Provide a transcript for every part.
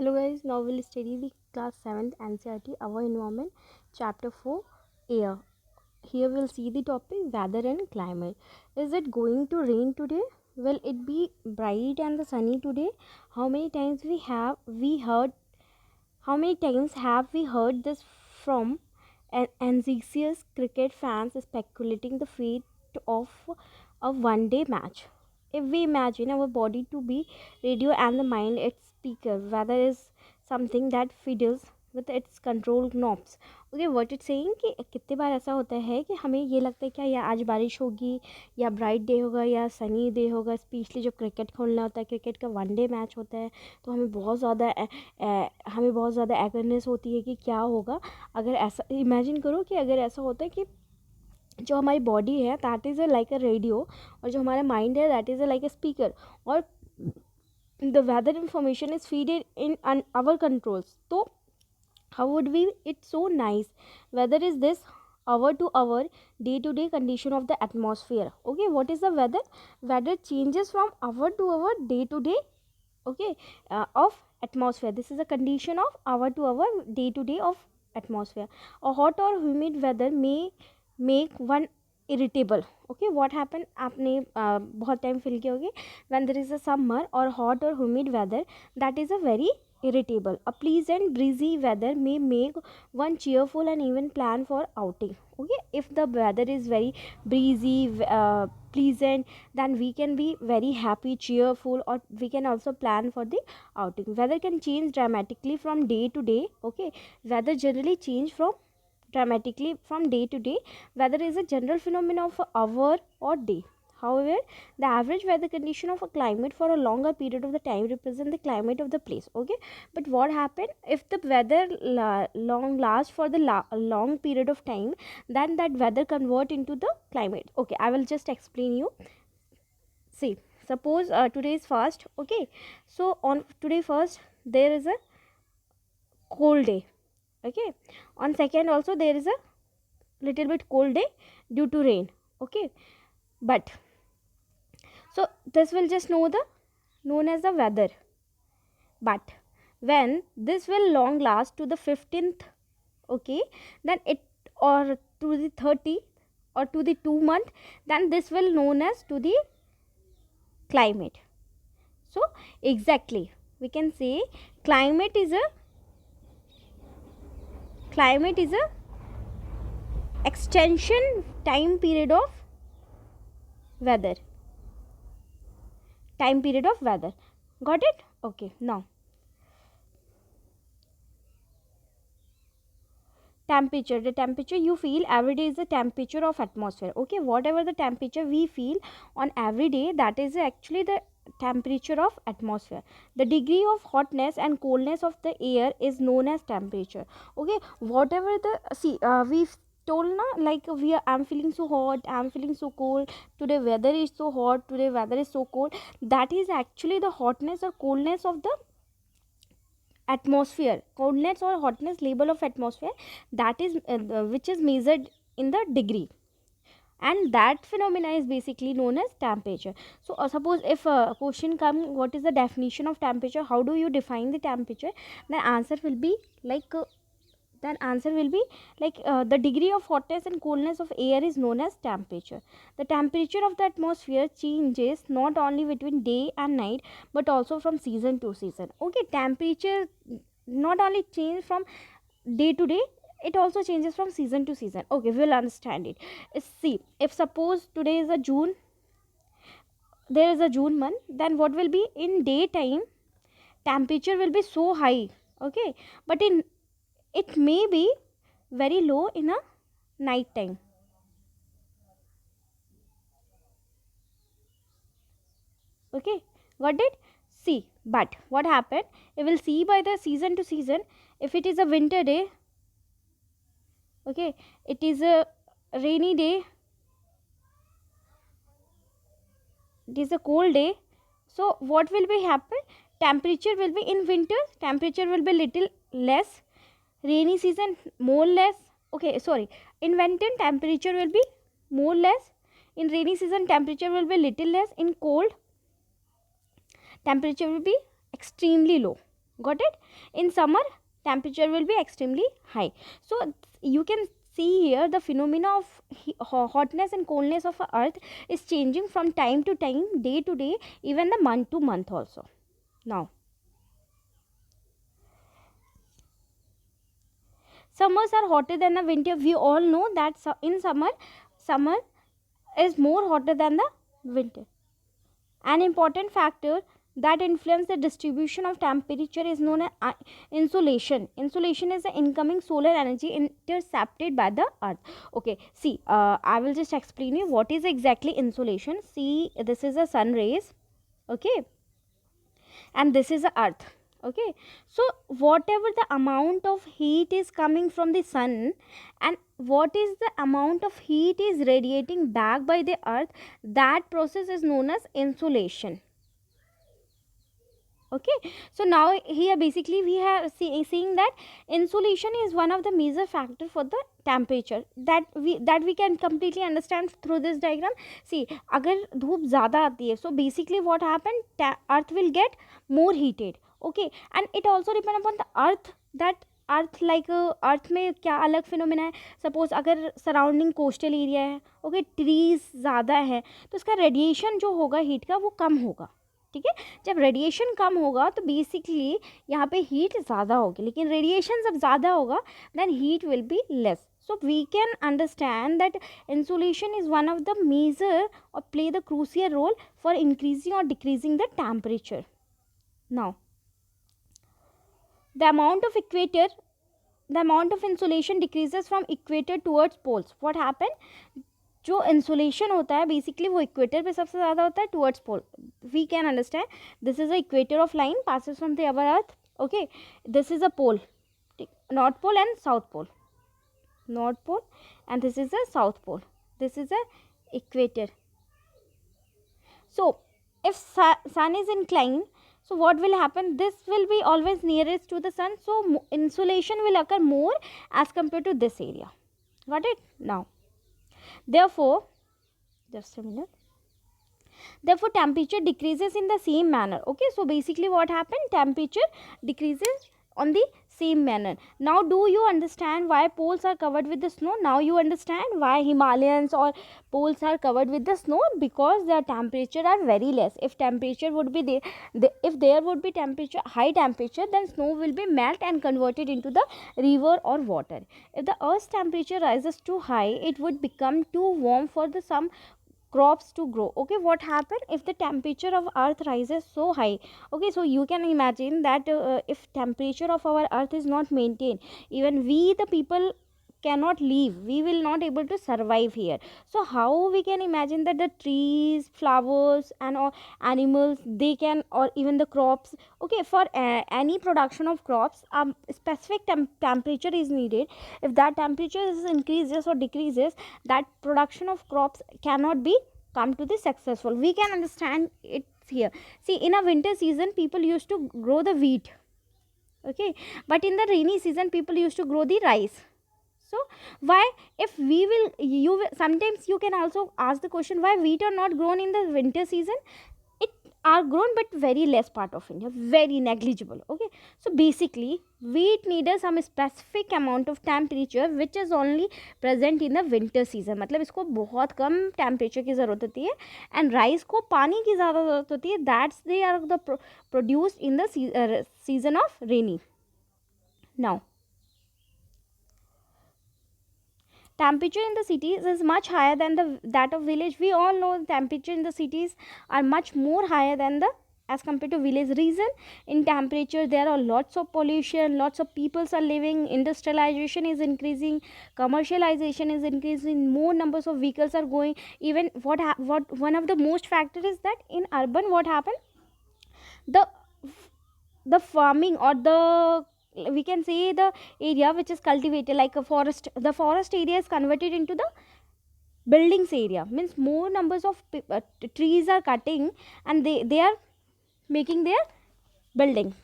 Hello guys, now we'll study the class 7th NCERT, Our Environment, chapter 4, Air. Here we'll see the topic weather and climate. Is it going to rain today? Will it be bright and sunny today? How many times have we heard this from anxious cricket fans speculating the fate of a one-day match? If we imagine our body to be radio and the mind its speaker, weather is something that fiddles with its control knobs. Okay what it saying कि कितनी बार ऐसा होता है कि हमें ये लगता है क्या या आज बारिश होगी या ब्राइट डे होगा या सनी डे होगा, स्पेशली जब क्रिकेट खेलना होता है, क्रिकेट का वनडे मैच होता है, तो हमें बहुत ज़्यादा एगरनेस होती है कि क्या होगा। अगर ऐसा इमेजिन करो कि अगर ऐसा होता है कि जो हमारी बॉडी है that is like a radio और जो हमारा माइंड है that is like a speaker और the weather information is feeded in our controls. तो how would we it so nice weather is this hour to hour day to day condition of the atmosphere. Okay, what is the weather changes from hour to hour day to day, okay, of atmosphere. This is a condition of hour to hour day to day of atmosphere. A hot or humid weather may make one irritable. Okay, what happen आपने बहुत time feel किया होगी when there is a summer or hot or humid weather that is a very irritable. A pleasant breezy weather may make one cheerful and even plan for outing. Okay, if the weather is very breezy, pleasant, then we can be very happy, cheerful, or we can also plan for the outing. Weather can change dramatically from day to day. Okay, weather generally change from dramatically from day to day. Weather is a general phenomenon of an hour or day. However, the average weather condition of a climate for a longer period of the time represent the climate of the place. Okay, but what happen if the weather long lasts for the long period of time, then that weather convert into the climate. Okay, I will just explain you. See, suppose today is first. Okay, so on today first there is a cold day. Okay, on second also there is a little bit cold day due to rain. Okay, but so this will just known as the weather. But when this will long last to the 15th, okay, then it or to the 30 or to the 2 month, then this will known as to the climate. So exactly we can say climate is a extension time period of weather. Got it? Okay, now temperature. The temperature you feel every day is the temperature of atmosphere. Okay, whatever the temperature we feel on every day, that is actually the temperature of atmosphere. The degree of hotness and coldness of the air is known as temperature. Okay, whatever the we told na, like I'm feeling so hot, I'm feeling so cold, today weather is so hot, today weather is so cold, that is actually the hotness or coldness of the atmosphere. Coldness or hotness level of atmosphere, that is which is measured in the degree, and that phenomena is basically known as temperature. So suppose if a question come, what is the definition of temperature, how do you define the temperature, the answer will be like the degree of hotness and coolness of air is known as temperature. The temperature of the atmosphere changes not only between day and night but also from season to season. Okay, temperature not only change from day to day, it also changes from season to season. Okay, we'll understand it. See, if suppose today is a June, there is a June month, then what will be in daytime temperature will be so high. Okay, but in it may be very low in a night time. Okay, got it? See, but what happened, you will see by the season to season. If it is a winter day, okay, it is a rainy day, it is a cold day, so what will be happen, temperature will be in winter, temperature will be little less, rainy season more less. Okay, sorry, in winter temperature will be more less, in rainy season temperature will be little less, in cold temperature will be extremely low. Got it? In summer, temperature will be extremely high. So you can see here the phenomena of hotness and coldness of earth is changing from time to time, day to day, even the month to month also. Now, summers are hotter than the winter. We all know that in summer is more hotter than the winter. An important factor that influence the distribution of temperature is known as insolation. Insolation is the incoming solar energy intercepted by the earth. Okay, see, I will just explain you what is exactly insolation. See, this is a sun rays, okay, and this is the earth. Okay, so whatever the amount of heat is coming from the sun and what is the amount of heat is radiating back by the earth, that process is known as insolation. Okay, so now here basically we have seeing that insolation is one of the major factor for the temperature that we can completely understand through this diagram. See, agar धूप ज़्यादा आती है, so basically what happened, earth will get more heated. Okay, and it also depend upon the earth, that earth like earth में क्या अलग phenomena है. Suppose अगर surrounding coastal area है, ओके, ट्रीज ज़्यादा है, तो उसका रेडिएशन जो होगा हीट का वो कम होगा. ठीक है, जब रेडिएशन कम होगा तो बेसिकली यहाँ पे हीट ज़्यादा होगी, लेकिन रेडिएशन जब ज़्यादा होगा then heat will be less. So we can understand that insolation is one of the major or play the crucial role for increasing or decreasing the temperature. Now, the amount of insolation decreases from equator towards poles. What happened? जो insulation होता है basically वो equator पे सबसे ज़्यादा होता है towards pole. We can understand this is a equator of line passes from the our earth. Okay, this is a pole, north pole and south pole, north pole and this is a south pole, this is a equator. So if sun is inclined, so what will happen, this will be always nearest to the sun, so insolation will occur more as compared to this area. Got it? Now, therefore, just a minute, therefore temperature decreases in the same manner. Okay, so basically what happened, temperature decreases on the same manner. Now do you understand why poles are covered with the snow? Now you understand why Himalayans or poles are covered with the snow, because their temperature are very less. If temperature would be there, if there would be temperature, high temperature, then snow will be melt and converted into the river or water. If the earth's temperature rises too high, it would become too warm for the some crops to grow. Okay, what happen if the temperature of earth rises so high? Okay, so you can imagine that if temperature of our earth is not maintained, even we the people cannot live, we will not able to survive here. So how we can imagine that the trees, flowers and all animals, they can, or even the crops, okay, for any production of crops, specific temperature is needed. If that temperature is increases or decreases, that production of crops cannot be come to the successful. We can understand it here. See, in a winter season people used to grow the wheat, okay, but in the rainy season people used to grow the rice. So why, if we will, you will, sometimes you can also ask the question why wheat are not grown in the winter season. It are grown but very less part of India, very negligible. Okay, so basically wheat needs some specific amount of temperature which is only present in the winter season. मतलब इसको बहुत कम temperature की ज़रूरत होती है, and rice को पानी की ज़्यादा ज़रूरत होती है. That's they are the produced in the season of rainy. Now, temperature in the cities is much higher than that of village. We all know temperature in the cities are much more higher than the as compared to village. Reason, in temperature there are lots of pollution, lots of people are living, industrialization is increasing, commercialization is increasing, more numbers of vehicles are going. Even what one of the most factor is that in urban what happened, the farming or the, we can say the area which is cultivated like a forest, the forest area is converted into the buildings area. Means more numbers of trees are cutting and they are making their buildings.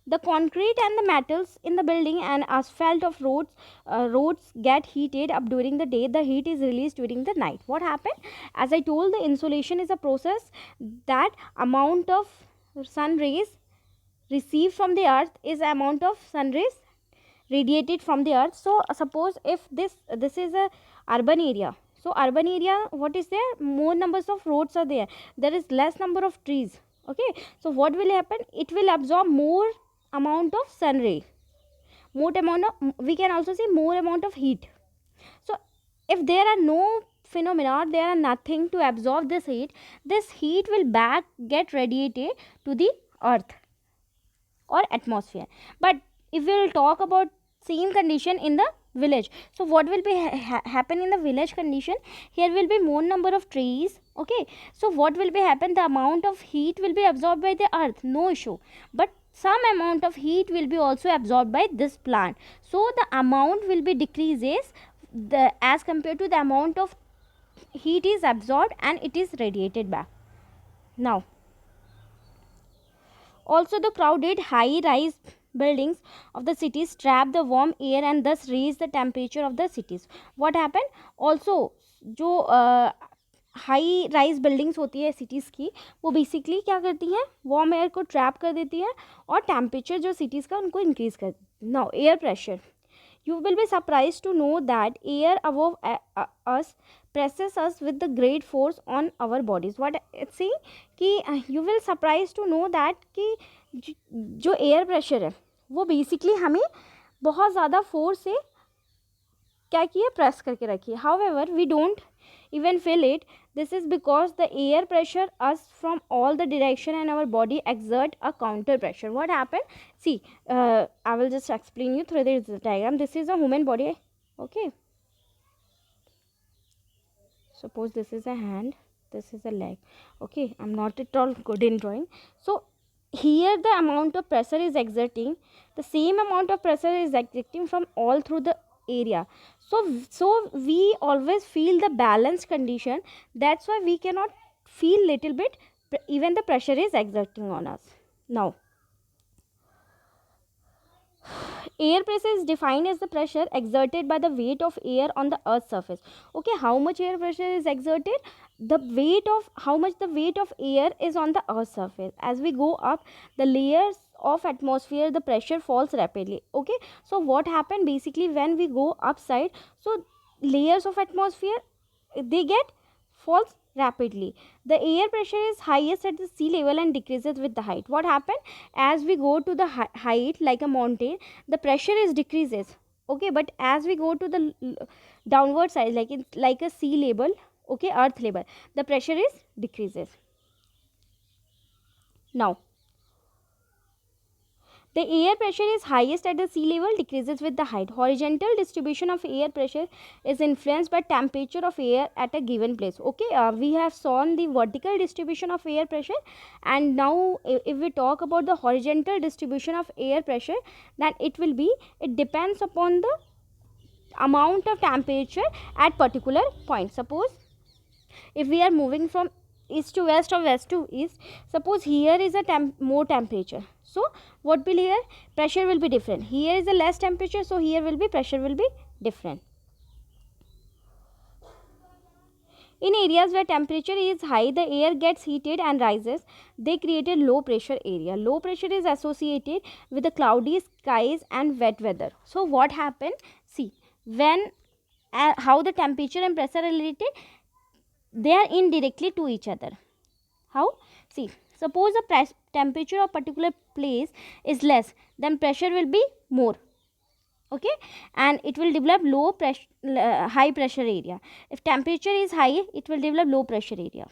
The concrete and the metals in the building and asphalt of roads get heated up during the day. The heat is released during the night. What happened, as I told, the insolation is a process that amount of sun rays received from the earth is amount of sun rays radiated from the earth. So suppose if this is a urban area, so urban area, what is there, more numbers of roads are there, there is less number of trees. Okay, so what will happen, it will absorb more amount of sun ray, more amount of, we can also say more amount of heat. So if there are no phenomena, there are nothing to absorb this heat will back get radiated to the earth or atmosphere. But if we will talk about same condition in the village, so what will be happen in the village condition, here will be more number of trees. Okay, so what will be happen, the amount of heat will be absorbed by the earth, no issue, but some amount of heat will be also absorbed by this plant, so the amount will be decreases the as compared to the amount of heat is absorbed and it is radiated back. Now also, the crowded high-rise buildings of the cities trap the warm air and thus raise the temperature of the cities. What happened? Also, जो high rise buildings होती है cities की, वो basically क्या करती हैं, warm air को trap कर देती हैं और टेम्परेचर जो सिटीज़ का उनको इंक्रीज कर देती है. Now air pressure, you will be surprised to know that air above us presses us with the great force on our bodies. What it's saying कि you will surprised to know that कि जो air pressure है वो basically हमें बहुत ज़्यादा force से क्या किए, प्रेस करके रखिए. However, we don't even feel it. This is because the air pressure us from all the direction and our body exert a counter pressure. What happened? See, I will just explain you through this diagram. This is a human body. Okay. Suppose this is a hand, this is a leg. Okay, I'm not at all good in drawing. So here the amount of pressure is exerting, the same amount of pressure is exerting from all through the area. So we always feel the balanced condition. That's why we cannot feel little bit even the pressure is exerting on us. Now air pressure is defined as the pressure exerted by the weight of air on the earth's surface. Okay, how much air pressure is exerted, the weight of how much the weight of air is on the earth's surface. As we go up the layers of atmosphere, the pressure falls rapidly. Okay, so what happened, basically when we go upside, so layers of atmosphere they get falls rapidly. The air pressure is highest at the sea level and decreases with the height. What happened, as we go to the height like a mountain, the pressure is decreases. Okay, but as we go to the downward side like a sea level, okay, earth level, the pressure is decreases. Now the air pressure is highest at the sea level, decreases with the height. Horizontal distribution of air pressure is influenced by temperature of air at a given place. Okay, we have shown the vertical distribution of air pressure, and now if we talk about the horizontal distribution of air pressure, then it depends upon the amount of temperature at particular point. Suppose if we are moving from east to west or west to east, suppose here is a more temperature, so what will here, pressure will be different. Here is a less temperature, so here will be pressure will be different. In areas where temperature is high, the air gets heated and rises. They create a low pressure area. Low pressure is associated with the cloudy skies and wet weather. So what happened, see, when how the temperature and pressure are related, they are indirectly to each other. How? See, suppose the temperature of particular place is less, then pressure will be more. Okay, and it will develop low pressure, high pressure area. If temperature is high, it will develop low pressure area.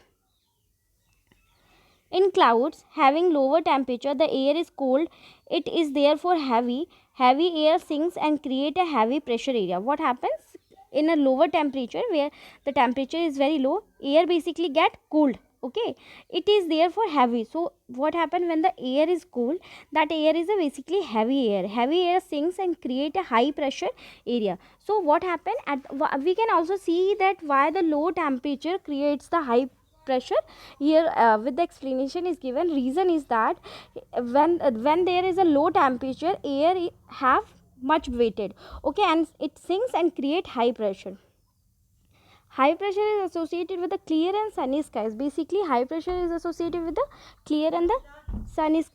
In clouds having lower temperature, the air is cold. It is therefore heavy. Heavy air sinks and create a heavy pressure area. What happens? In a lower temperature where the temperature is very low, air basically get cooled. Okay, it is therefore heavy. So what happens when the air is cold, that air is a basically heavy air sinks and create a high pressure area. So what happened, we can also see that why the low temperature creates the high pressure here, with the explanation is given. Reason is that when there is a low temperature, air have much weighted, okay, and it sinks and create high pressure. High pressure is associated with the clear and sunny skies. Basically high pressure is associated with the clear and the sunny skies.